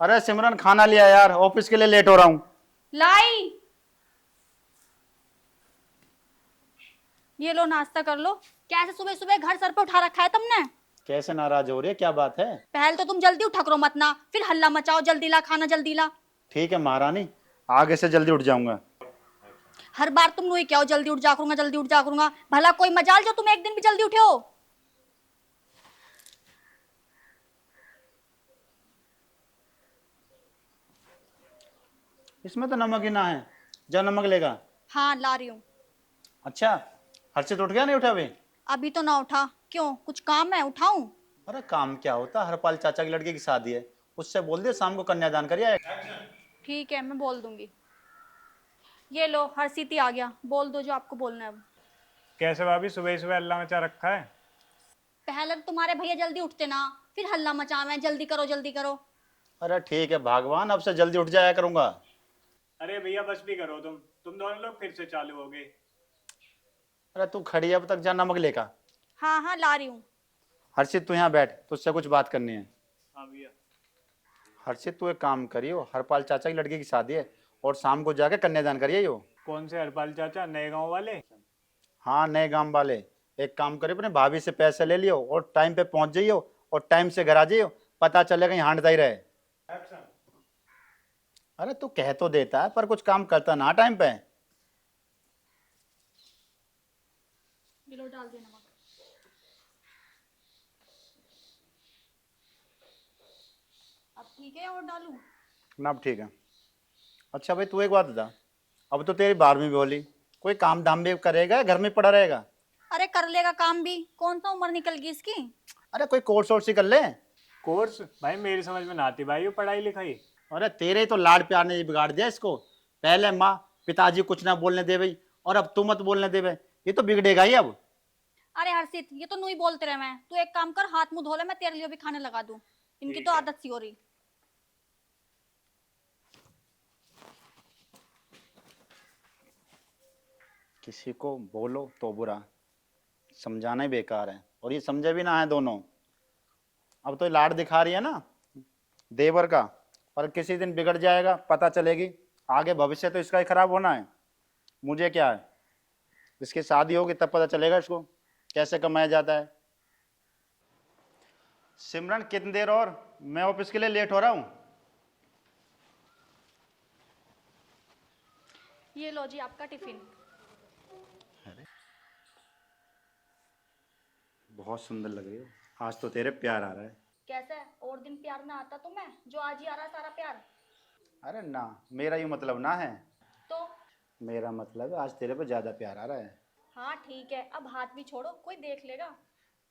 अरे सिमरन खाना लिया यार, ऑफिस के लिए लेट हो रहा हूँ। लाई, ये लो नाश्ता कर लो। कैसे सुबह सुबह घर सर पे उठा रखा है तुमने? कैसे नाराज हो रही है, क्या बात है? पहले तो तुम जल्दी उठा करो मत ना, फिर हल्ला मचाओ जल्दी ला खाना जल्दी ला। ठीक है महारानी, आगे से जल्दी उठ जाऊंगा। हर बार तुम वही क्या हो, जल्दी उठ जा करूंगा जल्दी उठ जा करूंगा। भला कोई मजाल जो तुम एक दिन भी जल्दी उठे हो? इसमें तो नमक ही ना है, जा नमक लेगा। हाँ ला रही हूँ। अच्छा, हर्षित उठ गया? नहीं उठा अभी? अभी तो ना उठा, क्यों कुछ काम है उठाऊं? अरे काम क्या होता, हरपाल चाचा की लड़के की शादी है, उससे बोल दे शाम को कन्यादान करिए। ठीक है मैं बोल दूंगी। ये लो हरसीति आ गया, बोल दो जो आपको बोलना है अब। कैसे भाभी, सुबह सुबह अल्लाह मचा रखा है। पहले तो तुम्हारे भैया जल्दी उठते ना, फिर हल्ला मचावे जल्दी करो जल्दी करो। अरे ठीक है भगवान, अब से जल्दी उठ जाया करूंगा। अरे भैया बस भी करो, तुम दोनों लोग फिर से चालू हो गए। अरे तू खड़ी है अब तक, जा नमक लेगा। हाँ हाँ ला रही हूँ। हर्षित तू यहाँ बैठ, तुझसे कुछ बात करनी है। हाँ भैया। हर्षित तू एक काम करियो, हरपाल चाचा की लड़के की शादी है और शाम को जाके कन्यादान करिए यो। कौन से हरपाल चाचा, नए गांव वाले? हाँ नए गांव वाले। एक काम करियो, अपने भाभी से पैसे ले लियो और टाइम पे पहुंच जाइयो और टाइम से घर आ जाइयो, पता चले कहीं हांडता ही रहे। अरे तू कह तो देता है पर कुछ काम करता ना टाइम पे। ये लो डाल दे नमक। अब ठीक है और डालूं? ना अब ठीक है। अच्छा भाई तू एक बात बता, अब तो तेरी 12वीं भी होली, कोई काम धाम भी करेगा या घर में पड़ा रहेगा? अरे कर लेगा काम भी, कौन सा उम्र निकल गई इसकी। अरे कोई कोर्स वोर्स ही कर ले। कोर्स भाई मेरी समझ में ना आती भाई, वो पढ़ाई लिखाई। अरे तेरे ही तो लाड प्यार ने ये बिगाड़ दिया इसको। पहले माँ पिताजी कुछ ना बोलने दे भाई, और अब तू मत बोलने दे भाई, ये तो बिगड़ेगा ही अब। अरे हर्षित ये तो नू ही बोलते रहे, मैं तू एक काम कर हाथ मुंह धो ले, मैं तेरे लिए भी खाने लगा दूं। इनकी तो आदत सी हो रही। किसी को बोलो तो बुरा, समझाना ही बेकार है, और ये समझे भी ना है दोनों। अब तो ये लाड दिखा रही है ना देवर का, पर किसी दिन बिगड़ जाएगा, पता चलेगी। आगे भविष्य तो इसका ही खराब होना है, मुझे क्या है। इसकी शादी होगी तब पता चलेगा इसको कैसे कमाया जाता है। सिमरन कितनी देर और, मैं ऑफिस के लिए लेट हो रहा हूँ। ये लो जी आपका टिफिन। बहुत सुंदर लग रही हो आज तो, तेरे प्यार आ रहा है। कैसा है, और दिन प्यार ना आता तुम्हें जो आज ही आ रहा सारा प्यार? अरे ना, मेरा ये मतलब ना है। तो मेरा मतलब है आज तेरे पे ज्यादा प्यार आ रहा है। हाँ ठीक है, अब हाथ भी छोड़ो, कोई देख लेगा।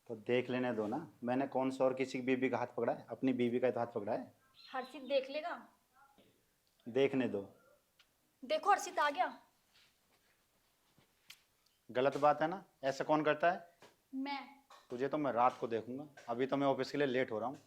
तो देख लेने दो ना, मैंने कौन सा और किसी की बीवी का हाथ पकड़ा है, अपनी बीवी का ही तो हाथ पकड़ा है। हर्षित देख लेगा। देखने दो। देखो हर्षित आ गया। गलत बात है ना, ऐसा कौन करता है? मैं। तुझे तो मैं रात को देखूंगा, अभी तो मैं ऑफिस के लिए लेट हो रहा हूँ।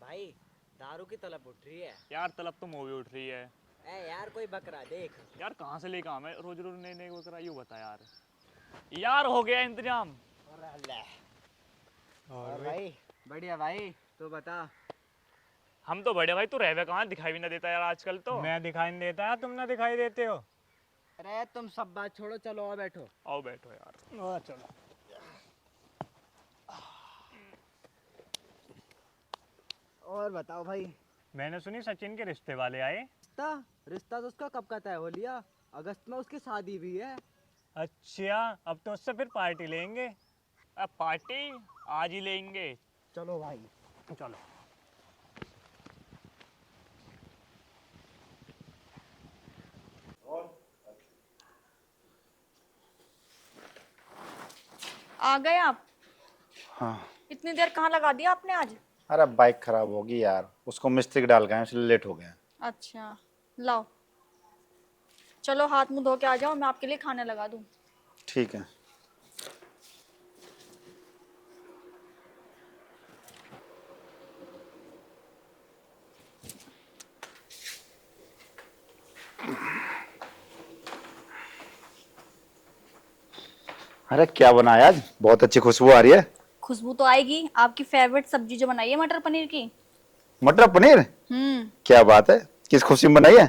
भाई दारू की तलब उठ रही है। यार तलब तो मूवी उठ रही है। ए यार कोई बकरा देख। यार कहाँ से लेकर आऊं मैं, रोज रोज नए नए बकरा, यूं बता यार। यार हो गया इंतजाम। और भाई बढ़िया भाई, तो बता। हम तो बड़े भाई, तू रहवे कहाँ, दिखाई भी ना देता यार आजकल तो। मैं दिखाई नहीं देता, तुम ना दिखाई देते हो। अरे तुम सब बात छोड़ो, चलो और बैठो। आओ बैठो यार। चलो। और बताओ भाई। मैंने सुनी सचिन के रिश्ते वाले आए। रिश्ता रिश्ता तो उसका कब का तय हो लिया, अगस्त में उसकी शादी भी है। अच्छा, अब तो उससे फिर पार्टी लेंगे। अब पार्टी आज ही लेंगे। चलो भाई। चलो। आ गए आप? हाँ। इतनी देर कहाँ लगा दिया आपने आज? अरे बाइक खराब होगी यार, उसको मिस्त्री के डाल गए इसलिए लेट हो गया। अच्छा लाओ, चलो हाथ मुंह धो के आ जाओ, मैं आपके लिए खाने लगा दूं। ठीक है। अरे क्या बनाया आज, बहुत अच्छी खुशबू आ रही है। खुशबू तो आएगी, आपकी फेवरेट सब्जी जो बनाई है मटर पनीर की। मटर पनीर? क्या बात है, किस खुशी में बनाई है?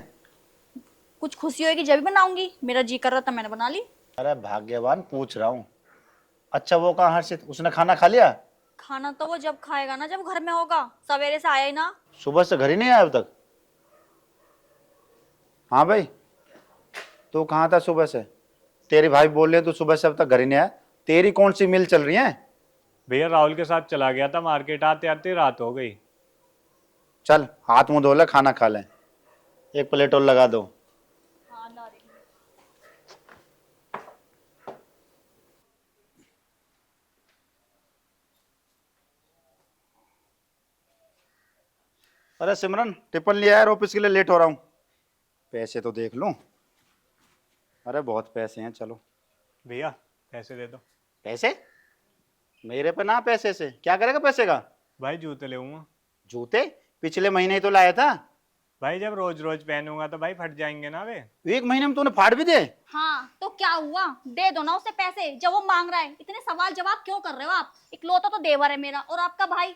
कुछ खुशी होगी जब भी बनाऊंगी, मेरा जी कर रहा था मैंने बना ली। अरे भाग्यवान पूछ रहा हूँ। अच्छा वो कहाँ हर्षित, उसने खाना खा लिया? खाना तो वो जब खाएगा ना जब घर में होगा, सवेरे से आया ही ना। सुबह से घर ही नहीं आया अब तक? हाँ भाई, तू कहाँ था सुबह से? तेरी भाई बोल रहे तू सुबह से अब तक घर ही नहीं आया। तेरी कौन सी मिल चल रही है? भैया राहुल के साथ चला गया था मार्केट, आते आते रात हो गई। चल हाथ मुंह धो ले, खाना खा ले, एक प्लेट और लगा दो। हाँ ला रही हूँ। अरे सिमरन टिफिन लिया यार, ऑफिस के लिए लेट हो रहा हूँ। पैसे तो देख लूं। अरे बहुत पैसे हैं, चलो। भैया पैसे दे दो। पैसे? मेरे पे ना, पैसे से क्या करेगा पैसे का? भाई जूते ले जूते पिछले महीने ही तो लाया था। भाई जब रोज रोज पहनूंगा तो भाई फट जाएंगे ना वे। एक महीने में तूने फाड़ भी दे। हाँ तो क्या हुआ, दे दो ना उसे पैसे, जब वो मांग रहा है। इतने सवाल जवाब क्यों कर रहे हो आप? इकलौता तो देवर है मेरा, और आपका भाई।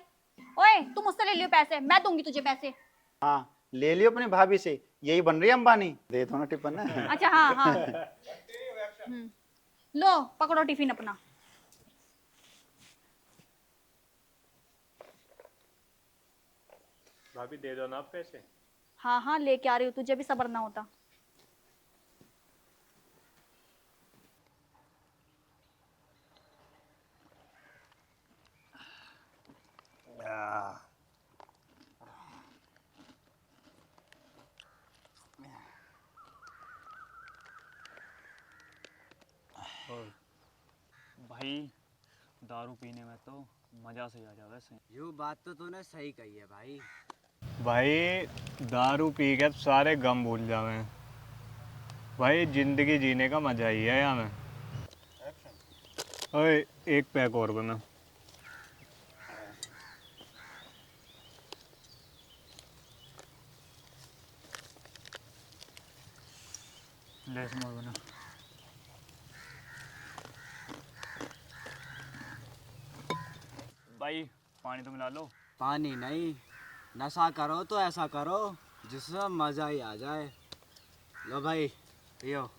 ओए तुम मुझसे ले लियो पैसे, मैं दूंगी तुझे पैसे। हाँ ले लियो अपनी भाभी से, यही बन रही है अंबानी। दे दो ना टिफिन। अच्छा हाँ हाँ। लो पकड़ो टिफिन अपना। भाभी दे दो ना आप पैसे। हाँ हाँ लेके आ रही हूँ, तुझे भी सब्र ना होता। भाई दारू पीने में तो मजा से आ जावे से। यो बात तो तूने सही कही है भाई। भाई दारू पी के सारे गम भूल जावे। भाई जिंदगी जीने का मजा ही है यहाँ में। ओए एक पैक और बना। ले समोर बना। भाई पानी तो मिला लो। पानी नहीं, नशा करो तो ऐसा करो जिससे मजा ही आ जाए। लो भाई पियो।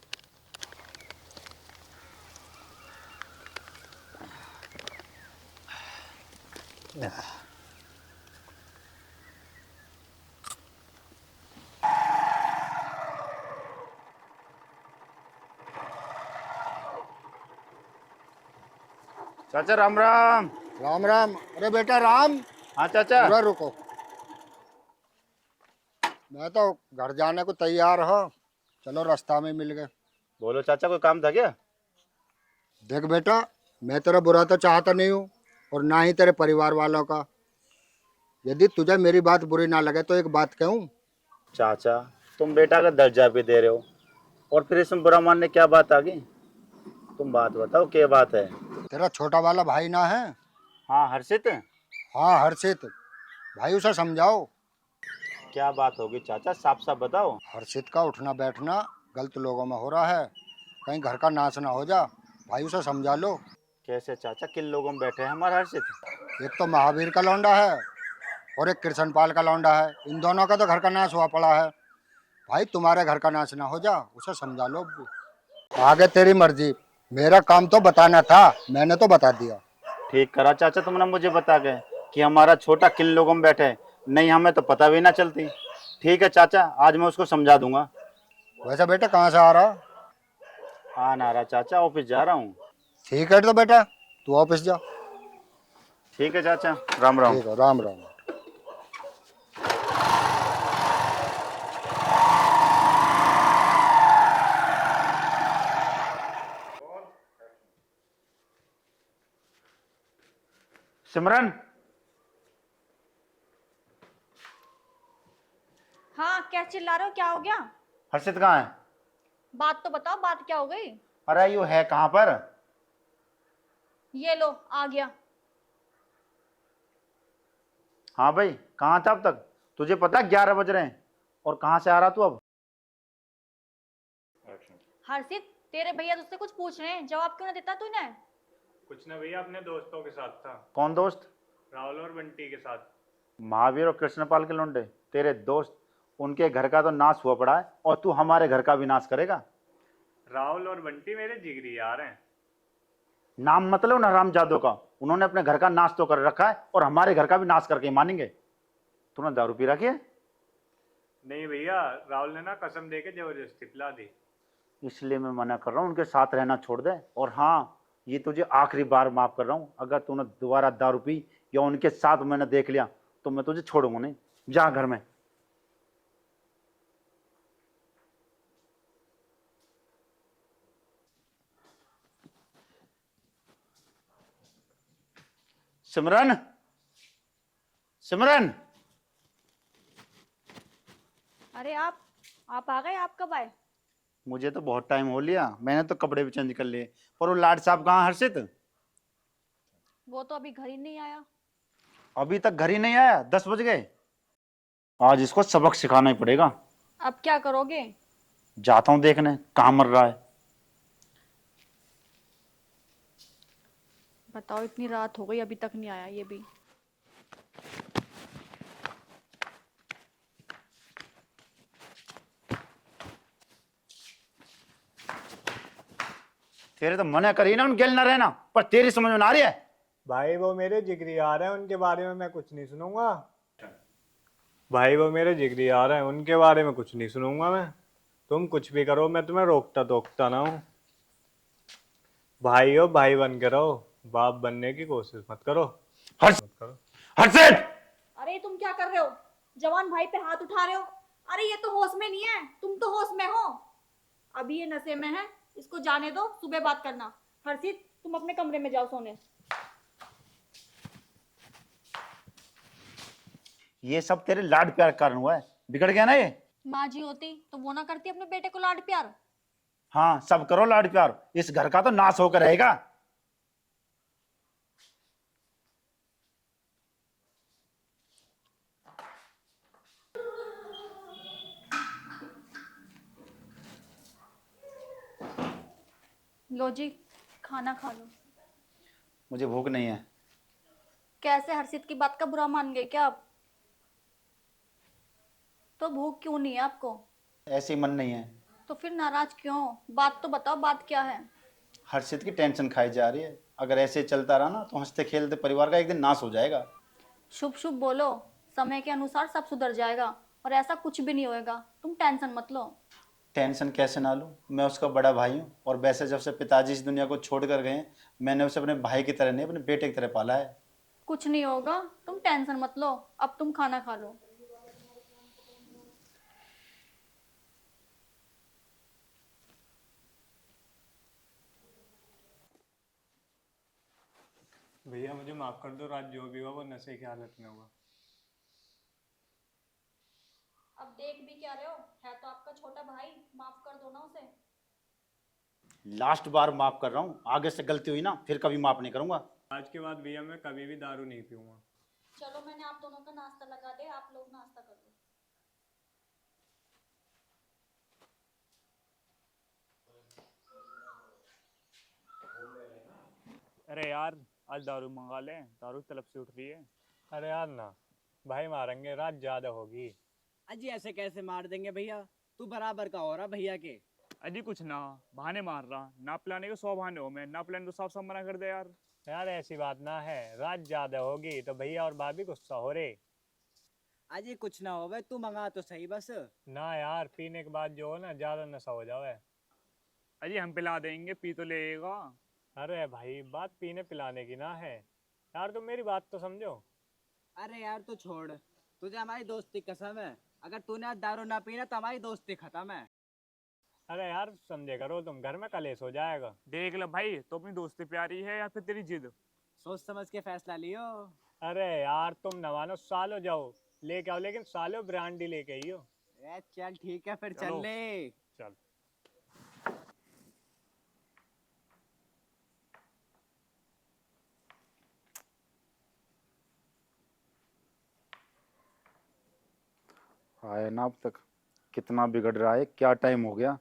चाचा राम राम। राम राम। अरे बेटा राम, हाँ चाचा। पूरा रुको, मैं तो घर जाने को तैयार हो। चलो रास्ता में मिल गए। बोलो चाचा, कोई काम था क्या? देख बेटा, मैं तेरा बुरा तो चाहता नहीं हूँ और ना ही तेरे परिवार वालों का। यदि तुझे मेरी बात बुरी ना लगे तो एक बात कहूँ। चाचा तुम बेटा का दर्जा भी दे रहे हो और फिर इसमें बुरा मानने क्या बात आ गई? तुम बात बताओ, क्या बात है? तेरा छोटा वाला भाई ना है? हाँ हर्षित। हाँ हर्षित भाई, उसे समझाओ। क्या बात होगी चाचा, साफ साफ बताओ। हर्षित का उठना बैठना गलत लोगों में हो रहा है, कहीं घर का नाश ना हो जा। भाई उसे समझा लो। कैसे चाचा, किन लोगों में बैठे हैं हमारा हर्षित? एक तो महावीर का लौंडा है और एक कृष्णपाल का लौंडा है। इन दोनों का तो घर का नाश हुआ पड़ा है। भाई तुम्हारे घर का नाश ना हो जा, उसे समझा लो। आगे तेरी मर्जी, मेरा काम तो बताना था, मैंने तो बता दिया। ठीक करा चाचा तुमने मुझे बता के कि हमारा छोटा किन लोगों में बैठे है। नहीं हमें तो पता भी ना चलती। ठीक है चाचा, आज मैं उसको समझा दूंगा। वैसे बेटा कहाँ से आ रहा? हाँ नारा चाचा, ऑफिस जा रहा हूँ। ठीक है तो बेटा तू ऑफिस जा। ठीक है चाचा, राम राम। ठीक है, राम राम। सिमरन हाँ, क्या चिल्ला रहे हो? क्या हो गया? हर्षित कहाँ है? बात तो बताओ, बात क्या हो गई? अरे यू है कहाँ पर? ये लो, आ गया। हाँ भाई, कहाँ था अब तक? तुझे पता है 11 बज रहे हैं, और कहाँ से आ रहा तू अब? हर्षित, तेरे भैया तुझसे कुछ पूछ रहे हैं, जवाब क्यों ना देता तूने? कुछ ना भैया, अपने दोस्तों के साथ था, कौन दोस्त? राहुल और बंटी के साथ। महावीर और कृष्णपाल के लौंडे तेरे दोस्त? उनके घर का तो नाश हुआ पड़ा है, और तू हमारे घर का भी नाश करेगा? राहुल और बंटी मेरे जिगरी यार हैं। नाम मतलब ना रामजादो का, उन्होंने अपने घर का नाश तो कर रखा है, और हमारे घर का भी नाश करके ही मानेंगे। तूने दारू पी रखी है? नहीं भैया, राहुल ने ना कसम दे के जबरदस्ती पिला दी। इसलिए मैं मना कर रहा हूँ, उनके साथ रहना छोड़ दे। और हाँ, ये तुझे आखिरी बार माफ कर रहा हूँ, अगर तूने दोबारा दारू पी या उनके साथ मैंने देख लिया तो मैं तुझे छोड़ूंगा नहीं। जा घर में। सिमरन, सिमरन। अरे आप आ गए? आप कब आए? मुझे तो बहुत टाइम हो लिया, मैंने तो कपड़े भी चेंज कर लिए। पर वो लाड साहब कहाँ हर्षित? वो तो अभी घर ही नहीं आया। अभी तक घर ही नहीं आया? 10 बज गए। आज इसको सबक सिखाना ही पड़ेगा। अब क्या करोगे? जाता हूँ देखने कहाँ मर रहा है। बताओ, इतनी रात हो गई अभी तक नहीं आया ये भी। तेरे तो मना करी ना उन गेल ना रहना, पर तेरी समझ में ना आ रही है। भाई वो मेरे जिगरी यार हैं, उनके बारे में मैं कुछ नहीं सुनूंगा। भाई वो मेरे जिगरी यार हैं, उनके बारे में कुछ नहीं सुनूंगा मैं। तुम कुछ भी करो, मैं तुम्हें रोकता टोकता ना हूँ। भाई हो, भाई बन के रहो, बाप बनने की कोशिश मत करो। हर्ष, मत करो। हर्षित! अरे तुम क्या कर रहे हो? जवान भाई पे हाथ उठा रहे हो? अरे ये तो होश में नहीं है, तुम तो होश में हो। अभी ये नशे में है, इसको जाने दो, सुबह बात करना। हर्षित, तुम अपने कमरे में जाओ सोने। ये सब तेरे लाड प्यार के कारण हुआ है, बिगड़ गया ना ये। माँ जी होती तो वो ना करती अपने बेटे को लाड प्यार? हाँ, सब करो लाड प्यार, इस घर का तो नाश होकर रहेगा। लो जी, खाना खा लो। मुझे भूख नहीं है। कैसे हर्षित की बात का बुरा मान गए क्या आप? तो भूख क्यों नहीं है आपको? ऐसे ही मन नहीं है। तो फिर नाराज क्यों हो? बात तो बताओ, बात क्या है? हर्षित की टेंशन खाई जा रही है। अगर ऐसे चलता रहा ना तो हंसते खेलते परिवार का एक दिन नाश हो जाएगा। शुभ शुभ बोलो, समय के अनुसार सब सुधर जाएगा, और ऐसा कुछ भी नहीं होएगा, तुम टेंशन मत लो। टेंशन कैसे ना लूं, मैं उसका बड़ा भाई हूँ। और वैसे जब से पिताजी इस दुनिया को छोड़ कर गए, मैंने उसे अपने भाई की तरह नहीं, अपने बेटे की तरह पाला है। कुछ नहीं होगा, तुम टेंशन मत लो। अब तुम खाना खा लो। भैया मुझे माफ कर दो, रात जो भी हुआ वो नशे की हालत में हुआ। अब देख भी क्या रहे हो, है तो आपका छोटा भाई, माफ कर दो ना उसे। लास्ट बार माफ कर रहा हूँ, आगे से गलती हुई ना फिर कभी माफ नहीं करूंगा। आज के बाद भैया मैं कभी भी दारू नहीं पीऊंगा। चलो, मैंने आप दोनों का नाश्ता लगा दे, आप लोग नाश्ता कर लो। अरे यार, आज दारू मंगा लें, दारू तलब से उठ रही है। अरे यार ना, भाई मारेंगे, रात ज्यादा होगी। अजी ऐसे कैसे मार देंगे भैया, तू बराबर का हो रहा भैया के। अजी कुछ ना, बहाने मार रहा। ना पिलाने के 100 बहाने हो, मैं ना पिलाने तो साफ साफ मना कर दे यार। यार ऐसी बात ना है, रात ज्यादा होगी तो भैया और भाभी गुस्सा हो रहे। अजी कुछ ना हो, तू मंगा तो सही बस। ना यार, पीने के बाद जो हो ना ज्यादा नशा हो जावे। अजी हम पिला देंगे, पी तो लेगा। अरे भाई, बात पीने पिलाने की ना है यार, तुम मेरी बात तो समझो। अरे यार तो छोड़, तुझे हमारी दोस्ती कसम है, अगर तूने आज दारू ना पीना तो हमारी दोस्ती खत्म है। अरे यार समझे करो, तुम घर में कलेश हो जाएगा। देख ले भाई, तो अपनी दोस्ती प्यारी है या फिर तेरी जिद? सोच समझ के फैसला लियो। अरे यार तुम न मानो, सालो जाओ लेके आओ, लेकिन सालो ब्रांडी लेके आइयो। चल ठीक है फिर चलो। चल ले। चल। आए ना अब तक, कितना बिगड़ रहा है, क्या टाइम हो गया।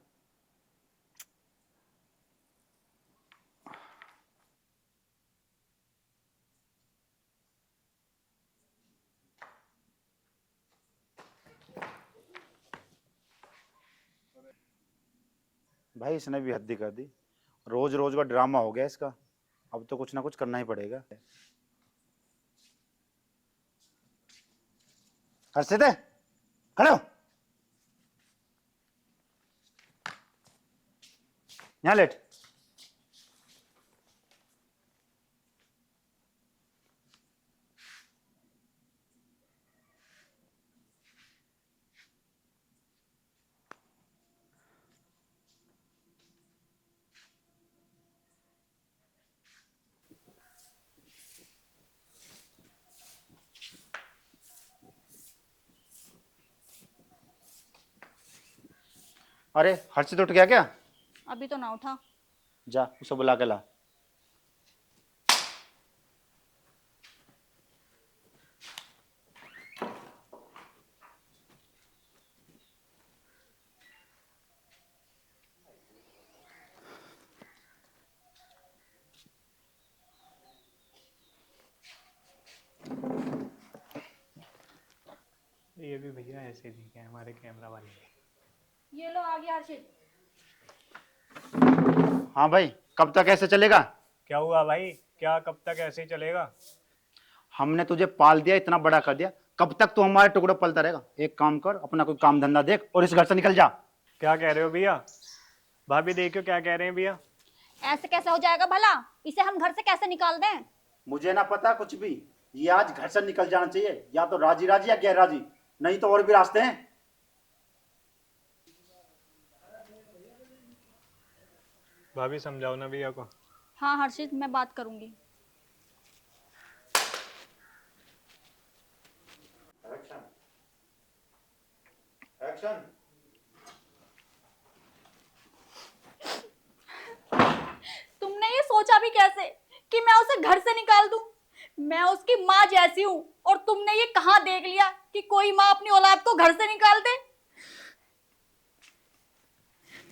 भाई इसने भी हद्दी कर दी, रोज रोज का ड्रामा हो गया इसका। अब तो कुछ ना कुछ करना ही पड़ेगा। हर्षित है, खड़े हो, यहाँ लेट। अरे हर्षित उठ गया क्या? अभी तो ना उठा। जा उसे बुला के ला। ये भी भैया ऐसे दिखे हमारे कैमरा वाले। ये लो आ गया हर्षित। हाँ भाई, कब तक ऐसे चलेगा? क्या हुआ भाई, क्या कब तक ऐसे ही चलेगा? हमने तुझे पाल दिया, इतना बड़ा कर दिया, कब तक तू हमारे टुकड़े पलता रहेगा? एक काम कर, अपना कोई काम धंधा देख और इस घर से निकल जा। क्या कह रहे हो भैया? भाभी देखो क्या कह रहे हैं भैया। ऐसे कैसे हो जाएगा भला? इसे हम घर से कैसे निकाल दें? मुझे ना पता कुछ भी, ये आज घर से निकल जाना चाहिए, या तो राजी राजी या गैर राजी, नहीं तो और भी रास्ते हैं। भाभी समझाओ ना भैया को। हाँ हर्षित, मैं बात करूंगी। एक्शन। तुमने ये सोचा भी कैसे कि मैं उसे घर से निकाल दूं? मैं उसकी माँ जैसी हूँ और तुमने ये कहाँ देख लिया कि कोई माँ अपनी औलाद को घर से निकाल दे?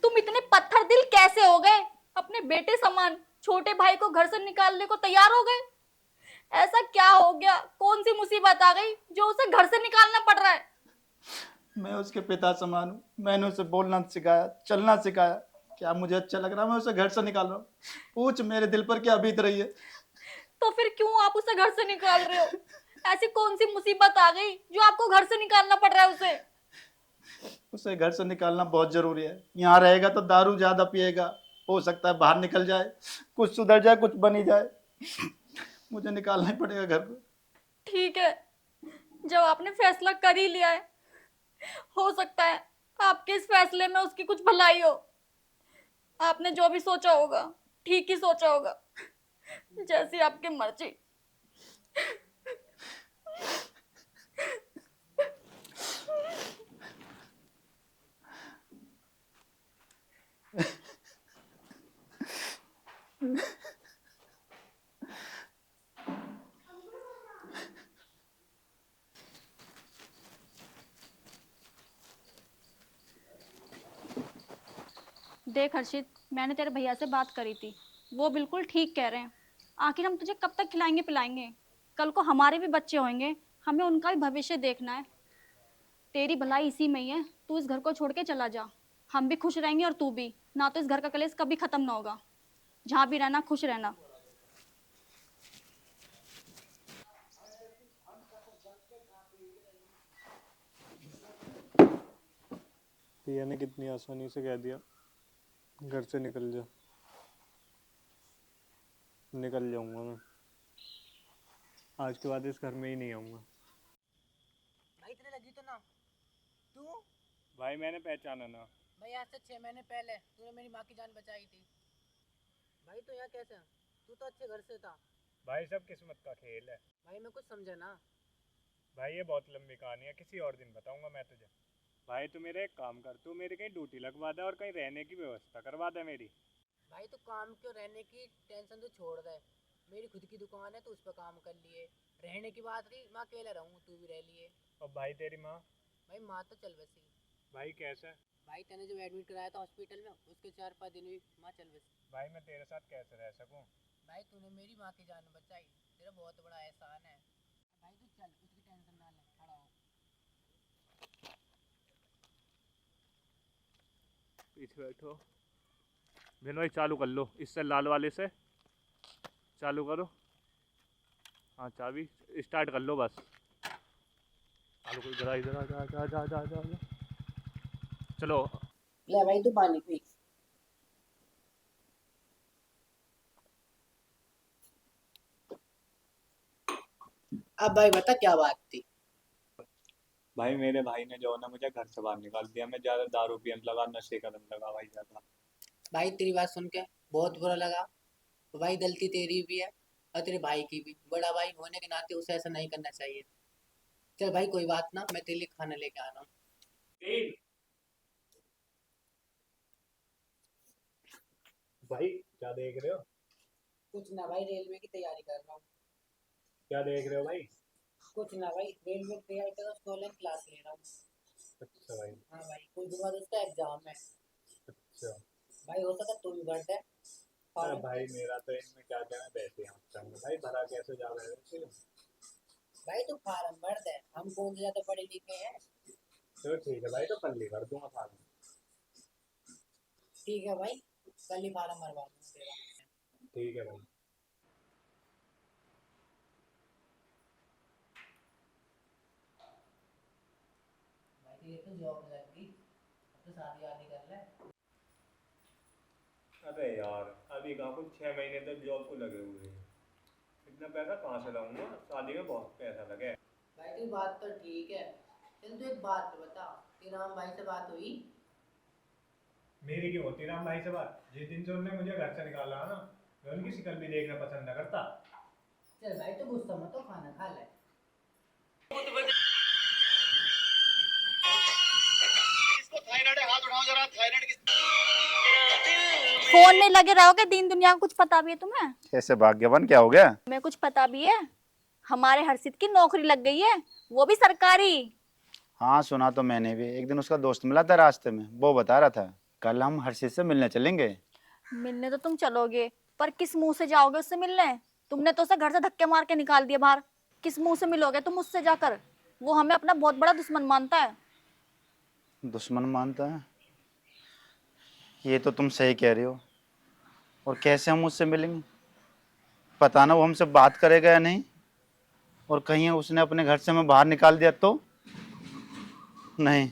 तुम इतने पत्थर दिल कैसे हो गए? अपने बेटे समान छोटे भाई को घर से निकालने को तैयार हो गए? ऐसा क्या हो गया? कौन सी मुसीबत आ गई जो उसे घर से निकालना पड़ रहा है? मैं उसके पिता समान हूँ, मैंने उसे बोलना सिखाया, चलना सिखाया। क्या मुझे अच्छा लग रहा है मैं उसे घर से निकाल रहा हूँ? पूछ मेरे दिल पर क्या बीत रही है। तो फिर क्यों आप उसे घर से निकाल रहे हो? ऐसी कौन सी मुसीबत आ गई जो आपको घर से निकालना पड़ रहा है उसे? उसे घर से निकालना बहुत जरूरी है। यहाँ रहेगा तो दारू ज्यादा पिएगा, हो सकता है बाहर निकल जाए, कुछ सुधर जाए, कुछ बनी जाए। मुझे निकालना ही पड़ेगा घर को। ठीक है, जब आपने फैसला कर ही लिया है, हो सकता है आपके इस फैसले में उसकी कुछ भलाई हो। आपने जो भी सोचा होगा ठीक ही सोचा होगा। जैसी आपकी मर्जी। देख हर्षित, मैंने तेरे भैया से बात करी थी, वो बिल्कुल ठीक कह रहे हैं। आखिर हम तुझे कब तक खिलाएंगे पिलाएंगे? कल को हमारे भी बच्चे होंगे, हमें उनका भी भविष्य देखना है। तेरी भलाई इसी में ही है, तू इस घर को छोड़ के चला जा। हम भी खुश रहेंगे और तू भी। ना तो इस घर का कलेश कभी खत्म ना होगा। जहाँ भी रहना खुश रहना। भैया ने कितनी आसानी से कह दिया घर से निकल जा। निकल जाऊंगा मैं, आज के बाद इस घर में ही नहीं आऊंगा। भाई तेरे लगी तो ना तू? भाई मैंने पहचाना ना। भाई आज से 6 महीने पहले तूने मेरी माँ की जान बचाई थी। भाई तो यहाँ कैसे? तू तो अच्छे घर से था। भाई सब किस्मत का खेल है। भाई मैं कुछ समझा ना। भाई ये बहुत लंबी कहानी है, किसी और दिन बताऊंगा मैं तुझे। भाई तू मेरे एक काम कर, तू मेरी कहीं ड्यूटी लगवा दे और कहीं रहने की व्यवस्था करवा दे मेरी। भाई तू काम क्यों, रहने की टेंशन तो छोड़ दे। मेरी खुद की दुकान है, तो उस पर काम कर लिए। रहने की बात रही, मैं अकेला रहूँ, तू भी रह लिए। और भाई तेरी माँ? भाई माँ तो चल बसी। भाई कैसे? भाई तूने जब एडमिट कराया था हॉस्पिटल में, उसके 4-5 दिन हुई, माँ चल बसी। भाई मैं तेरे साथ कैसे रह सकूं? भाई तूने मेरी माँ की जान बचाई, तेरा बहुत बड़ा एहसान है। भाई तू चल, उसकी टेंशन ना ले, खड़ा हो। पीछे बैठो। बिन भाई चालू कर लो, इससे लाल वाले से चालू करो। हाँ चाबी स्टार्ट कर लो बस। चालू करो, इधर आ, इधर आ, जा जा जा जा जा जा। चलो। ले भाई तू पानी पी। अब भाई बता क्या बात थी। भाई मेरे भाई ने जो है ना मुझे घर से बाहर निकाल दिया। मैं ज्यादा दारू पीने लगा, नशे करने लगा भाई ज्यादा। भाई तेरी बात सुन के बहुत बुरा लगा। तो भाई गलती तेरी भी है और तेरे भाई की भी। बड़ा भाई होने के नाते उसे ऐसा नहीं करना चाहिए। चल भाई कोई बात ना, मैं तेरे लिए खाना लेके आ रहा हूँ। भाई क्या देख रहे हो? कुछ ना भाई, रेलवे की तैयारी कर रहा हूँ। क्या देख रहे हो भाई? कुछ ना भाई, रेलवे की तैयारी कर रहा हूँ, उसको ऑनलाइन क्लास ले रहा हूँ। अच्छा भाई। हाँ भाई, कुछ दिन बाद उसका एग्जाम है। अच्छा। भाई हो सका तू भी भर दे अरे फॉर्म। भाई मेरा तो इनमें क्या क्या है, वैसे यहाँ चलना भाई, भरा कैसे जा रहे हो? भाई तू फार्म भर दे, हम कौन से ज्यादा पढ़े लिखे हैं। चलो ठीक है भाई, तो कल ही कर दूंगा फार्म। ठीक है भाई, कल ही फार्म भरवा दूंगा तेरा। ठीक है भाई। भाई ये तो जॉब लग गई, अब तो शादी वादी कर ले। अरे यार अभी कहाँ, कुछ 6 महीने तक जॉब को लगे हुए हैं। इतना पैसा कहाँ से लाऊंगा? शादी में बहुत पैसा लगे। भाई तेरी बात तो ठीक है। चल तू एक बात तो बता, तेरा राम भाई से बात हुई? मेरी क्यों होती राम भाई से बात? जिस दिन से उन्होंने मुझे घर से निकाला ना, मैं उनकी शिक्ल भी देखना पसंद न करता। चल भाई तो गुस्सा मत हो, खाना खा ले। फोन में लगे रहोगे, दीन दुनिया को कुछ पता भी है तुम्हें? कैसे भाग्यवान क्या हो गया? तुम्हें कुछ पता भी है? हमारे हर्षित की नौकरी लग गई है, वो भी सरकारी। हाँ सुना तो मैंने भी। एक दिन उसका दोस्त मिला था रास्ते में, वो बता रहा था कल हम हर्षित से मिलने चलेंगे। मिलने तो तुम चलोगे, पर किस मुंह से जाओगे उससे मिलने? तुमने तो उसे घर से धक्के मार के निकाल दिया बाहर। किस मुंह से मिलोगे तुम उससे जाकर? वो हमें अपना बहुत बड़ा दुश्मन मानता है। दुश्मन मानता है? ये तो तुम सही कह रही हो। और कैसे हम उससे मिलेंगे? पता ना वो हमसे बात करेगा या नहीं, और कहीं उसने अपने घर से हमें बाहर निकाल दिया तो? नहीं।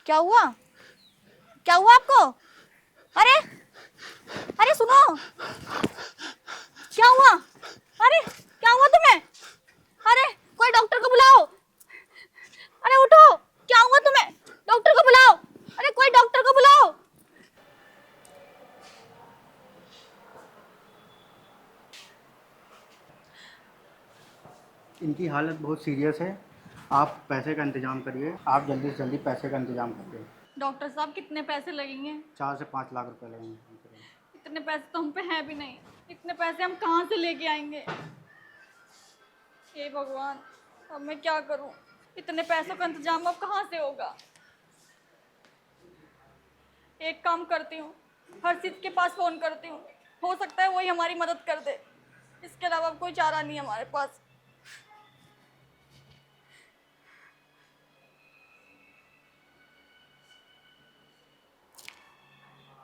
क्या हुआ? क्या हुआ आपको? अरे अरे सुनो, क्या हुआ? अरे क्या हुआ तुम्हें? अरे कोई डॉक्टर को बुलाओ। अरे उठो, क्या हुआ तुम्हें? डॉक्टर को बुलाओ। अरे कोई डॉक्टर को बुलाओ। इनकी हालत बहुत सीरियस है। आप पैसे का इंतजाम करिए, आप जल्दी से जल्दी पैसे का इंतजाम करिए। डॉक्टर साहब कितने पैसे लगेंगे? 4 से 5 लाख रुपए लगेंगे। इतने पैसे तो हम पे हैं भी नहीं। इतने पैसे हम कहाँ से लेके आएंगे? हे भगवान, अब मैं क्या करूं? इतने पैसों का इंतजाम अब कहाँ से होगा? एक काम करती हूँ, हर्षित के पास फोन करती हूँ, हो सकता है वही हमारी मदद कर दे। इसके अलावा अब कोई चारा नहीं है हमारे पास।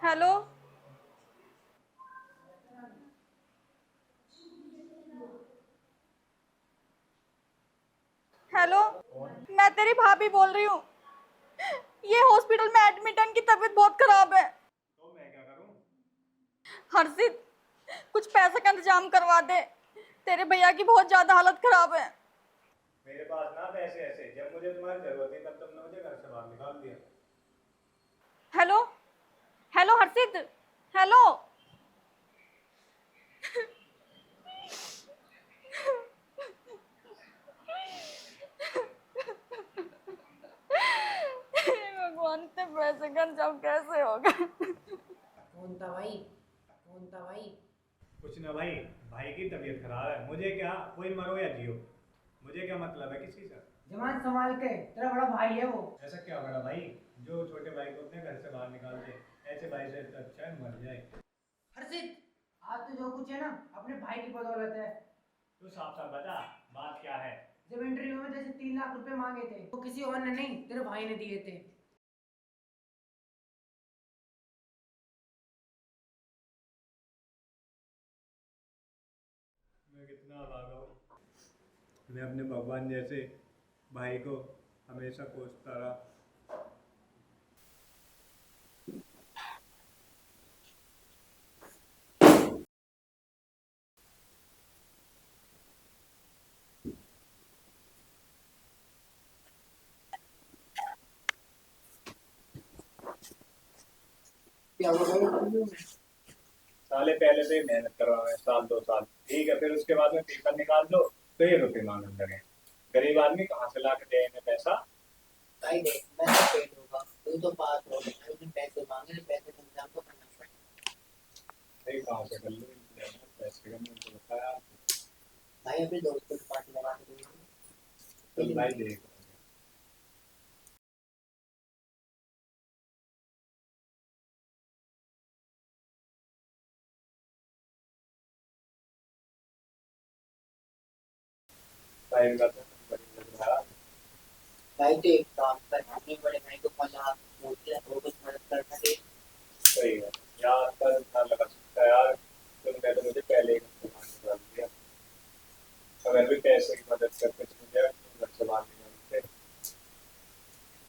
हेलो, हेलो, मैं तेरी भाभी बोल रही हूँ। ये हॉस्पिटल में एडमिट है, इनकी तबीयत बहुत खराब है। तो मैं क्या करूं? हर्षित, कुछ पैसे का इंतजाम करवा दे, तेरे भैया की बहुत ज्यादा हालत खराब है। मेरे पास ना पैसे ऐसे, जब मुझे तुम्हारी जरूरत थी तब तुमने मुझे घर से बाहर निकाल दिया। हेलो, हेलो हर्षित, हेलो। इतने पैसे का जब कैसे होगा? कौन था भाई? कौन था भाई? कुछ ना भाई, भाई की तबीयत खराब है। मुझे क्या, कोई मरो या जियो, मुझे क्या मतलब है किसी से। जवान संभाल के, तेरा बड़ा भाई है वो। ऐसा क्या बड़ा भाई जो छोटे भाई को अपने घर से बाहर निकाल दे? ऐसे भाई से तो अच्छा है मर जाए। हर्षित, आज तो जो कुछ है ना अपने भाई की बदौलत है। तू साफ साफ बता, बात क्या है? जब इंटरव्यू में जैसे 3 लाख रुपए मांगे थे तो किसी और ने नहीं, तेरे भाई ने दिए थे। मैं कितना भागा हूँ। मैं अपने भगवान जैसे भाई को हमेशा कोसता रहा। साले पहले से ही मेहनत करवा रहे हैं, साल 2 साल ठीक है, फिर उसके बाद में पेपर निकाल दो तो ये रुपये मांगने लगे। गरीब आदमी कहाँ से ला के देंगे पैसा? भाई देख, मैं तो फेल होगा, तू तो पास हो गया, उसने पैसे मांगे, पैसे का इंतजाम तो करना पड़ेगा। नहीं कहाँ से कर लो पैसे का, मुझे तो बताया। भाई अपने दोस्तों के पास लगा के चल भाई देख। भाई का तो बड़ी लग रहा है। भाई तो एक काम कर, अपने बड़े भाई को 5 लाख मोटी है, वो कुछ मदद करना दे। सही है यार, पर इतना लगा सकता है यार, तुमने तो मुझे पहले ही घुमा निकाल दिया। अगर भी पैसे की मदद करते चले जाए तो घर से बाहर निकलते।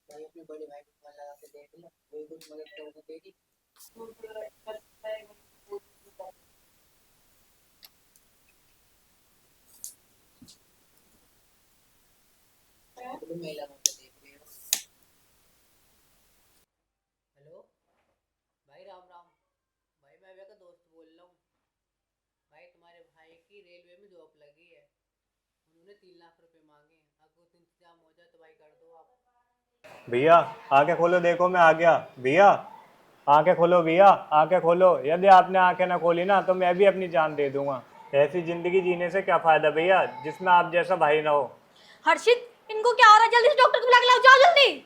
भाई अपने बड़े भाई को 5 लाख से देख लो, वो कुछ मदद करना देगी। तो मेला में तो देख रहे हो। हेलो भाई, राम राम। भाई मैं अभी का दोस्त बोल रहा हूँ। भाई तुम्हारे भाई की रेलवे में जॉब लगी है, उन्होंने 3 लाख रुपए मांगे हैं, अगर कुछ इंतजाम हो जाए तो भाई कर दो आप। भैया आंखें खोलो, देखो मैं आ गया। भैया आंखें खोलो, भैया आंखें खोलो। यदि आपने आंखें ना खोली ना तो मैं भी अपनी जान दे दूंगा। ऐसी जिंदगी जीने से क्या फायदा भैया जिसमें आप जैसा भाई ना हो। हर्षित, इनको क्या हो रहा है? जल्दी से डॉक्टर को बुला के लाओ, जाओ जल्दी।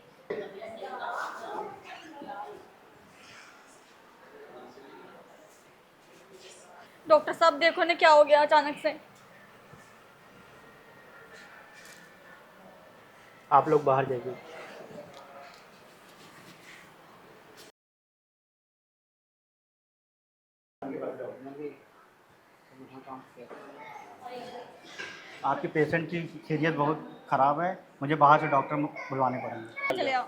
डॉक्टर साहब देखो ने क्या हो गया अचानक से। आप लोग बाहर जाइए। आपके पेशेंट की सीरियस बहुत ख़राब है, मुझे बाहर से डॉक्टर बुलवाने पड़ेंगे। चले आओ।